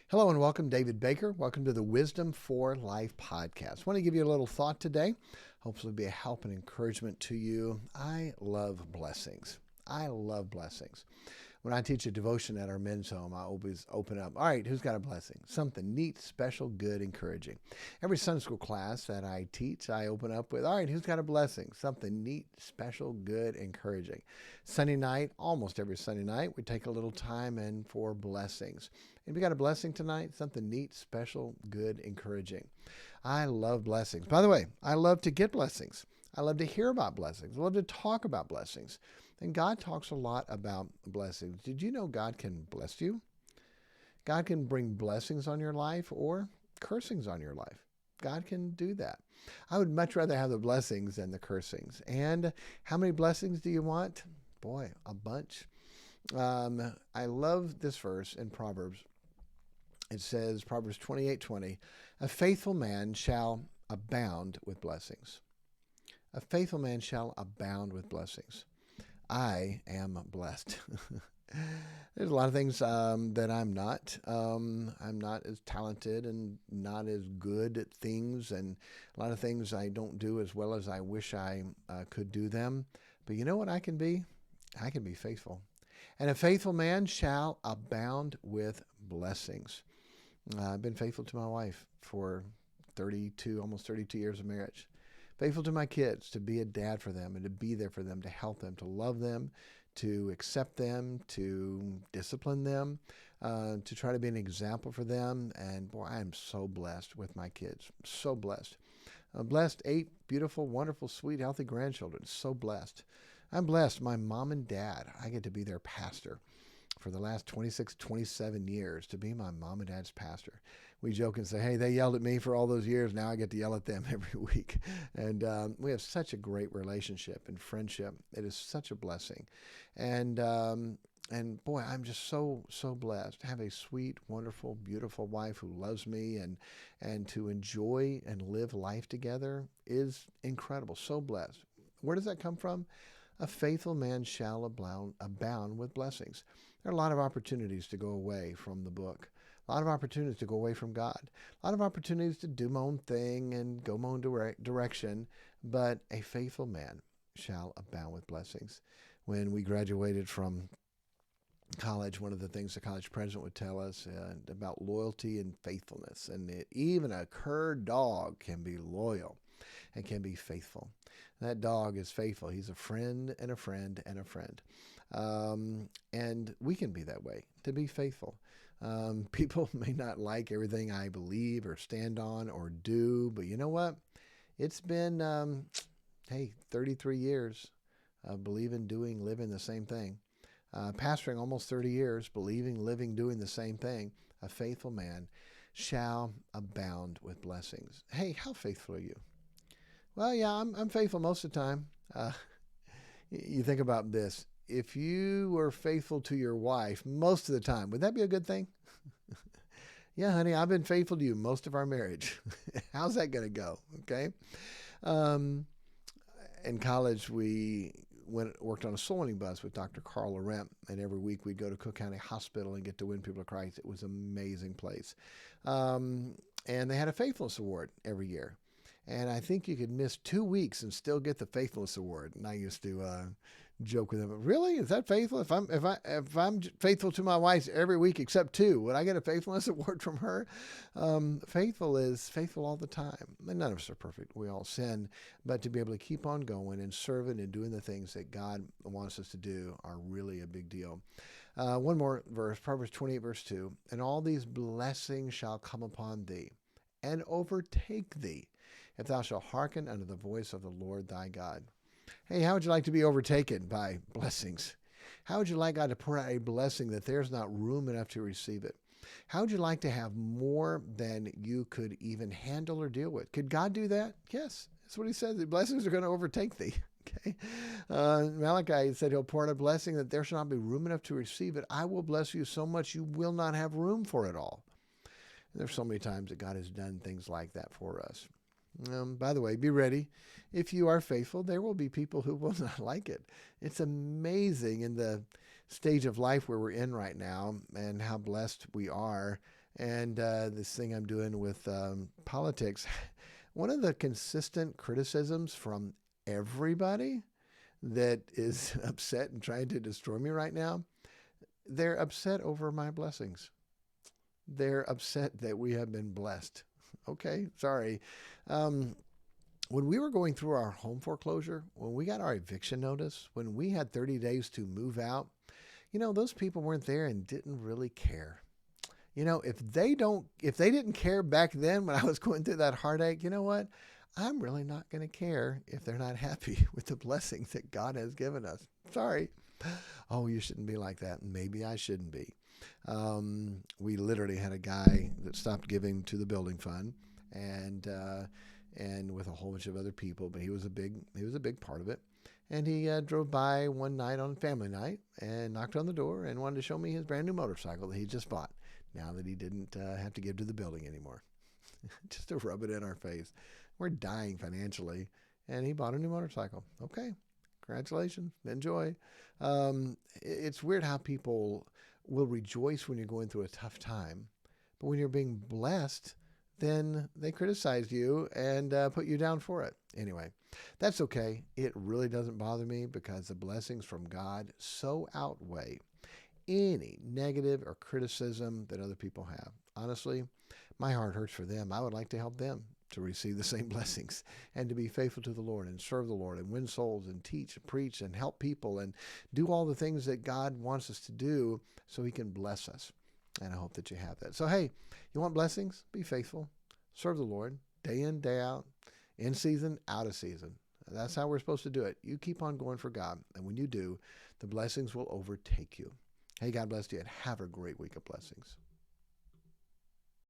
Hello and welcome, David Baker. Welcome to the Wisdom for Life podcast. I want to give you a little thought today. Hopefully be a help and encouragement to you. I love blessings. I love blessings. When I teach a devotion at our men's home, I always open up, all right, who's got a blessing? Something neat, special, good, encouraging. Every Sunday school class that I teach, I open up with, all right, who's got a blessing? Something neat, special, good, encouraging. Sunday night, almost every Sunday night, we take a little time in for blessings. And we got a blessing tonight, something neat, special, good, encouraging. I love blessings. By the way, I love to get blessings. I love to hear about blessings. I love to talk about blessings. And God talks a lot about blessings. Did you know God can bless you? God can bring blessings on your life or cursings on your life. God can do that. I would much rather have the blessings than the cursings. And how many blessings do you want? Boy, a bunch. I love this verse in Proverbs. It says, Proverbs 28:20, a faithful man shall abound with blessings. A faithful man shall abound with blessings. I am blessed. There's a lot of things that I'm not. I'm not as talented and not as good at things, and a lot of things I don't do as well as I wish I could do them. But you know what I can be? I can be faithful. And a faithful man shall abound with blessings. I've been faithful to my wife for almost 32 years of marriage. Faithful to my kids, to be a dad for them and to be there for them, to help them, to love them, to accept them, to discipline them, to try to be an example for them. And boy, I am so blessed with my kids. So blessed. I'm blessed, 8 beautiful, wonderful, sweet, healthy grandchildren. So blessed. I'm blessed. My mom and dad, I get to be their pastor for the last 26, 27 years, to be my mom and dad's pastor. We joke and say, hey, they yelled at me for all those years. Now I get to yell at them every week. And we have such a great relationship and friendship. It is such a blessing. And boy, I'm just so blessed to have a sweet, wonderful, beautiful wife who loves me, and to enjoy and live life together is incredible. So blessed. Where does that come from? A faithful man shall abound with blessings. There are a lot of opportunities to go away from the book. A lot of opportunities to go away from God. A lot of opportunities to do my own thing and go my own direction. But a faithful man shall abound with blessings. When we graduated from college, one of the things the college president would tell us about loyalty and faithfulness. And even a cur dog can be loyal and can be faithful. That dog is faithful. He's a friend and a friend and a friend. And we can be that way, to be faithful. People may not like everything I believe or stand on or do, but you know what? It's been, 33 years of believing, doing, living the same thing. Pastoring almost 30 years, believing, living, doing the same thing. A faithful man shall abound with blessings. Hey, how faithful are you? Well, yeah, I'm faithful most of the time. You think about this. If you were faithful to your wife most of the time, would that be a good thing? Yeah, honey, I've been faithful to you most of our marriage. How's that going to go? Okay. In college, we worked on a soul winning bus with Dr. Carl Laurent, and every week we'd go to Cook County Hospital and get to win people to Christ. It was an amazing place. And they had a faithfulness award every year. And I think you could miss 2 weeks and still get the faithfulness award. And I used to joke with them, really? Is that faithful? If I'm faithful to my wife every week except 2, would I get a faithfulness award from her? Faithful is faithful all the time. And none of us are perfect. We all sin. But to be able to keep on going and serving and doing the things that God wants us to do are really a big deal. One more verse, Proverbs 28, verse 2. And all these blessings shall come upon thee and overtake thee, if thou shalt hearken unto the voice of the Lord thy God. Hey, how would you like to be overtaken by blessings? How would you like God to pour out a blessing that there's not room enough to receive it? How would you like to have more than you could even handle or deal with? Could God do that? Yes. That's what he says. The blessings are going to overtake thee. Okay. Malachi said he'll pour out a blessing that there shall not be room enough to receive it. I will bless you so much you will not have room for it all. And there's so many times that God has done things like that for us. By the way, be ready. If you are faithful, there will be people who will not like it. It's amazing in the stage of life where we're in right now and how blessed we are And this thing I'm doing with politics, one of the consistent criticisms from everybody that is upset and trying to destroy me right now, they're upset over my blessings. They're upset that we have been blessed. Okay, sorry. When we were going through our home foreclosure, when we got our eviction notice, when we had 30 days to move out, those people weren't there and didn't really care. If they didn't care back then when I was going through that heartache, you know what? I'm really not going to care if they're not happy with the blessings that God has given us. Sorry. Oh, you shouldn't be like that. Maybe I shouldn't be. We literally had a guy that stopped giving to the building fund, and with a whole bunch of other people, but he was a big part of it. And he drove by one night on family night and knocked on the door and wanted to show me his brand new motorcycle that he just bought, now that he didn't have to give to the building anymore. Just to rub it in our face. We're dying financially, and he bought a new motorcycle. Okay, congratulations, enjoy. It's weird how people will rejoice when you're going through a tough time, but when you're being blessed, then they criticize you and put you down for it. Anyway, that's okay. It really doesn't bother me because the blessings from God so outweigh any negative or criticism that other people have. Honestly, my heart hurts for them. I would like to help them to receive the same blessings and to be faithful to the Lord and serve the Lord and win souls and teach and preach and help people and do all the things that God wants us to do so he can bless us. And I hope that you have that. So, hey, you want blessings? Be faithful. Serve the Lord day in, day out, in season, out of season. That's how we're supposed to do it. You keep on going for God. And when you do, the blessings will overtake you. Hey, God bless you and have a great week of blessings.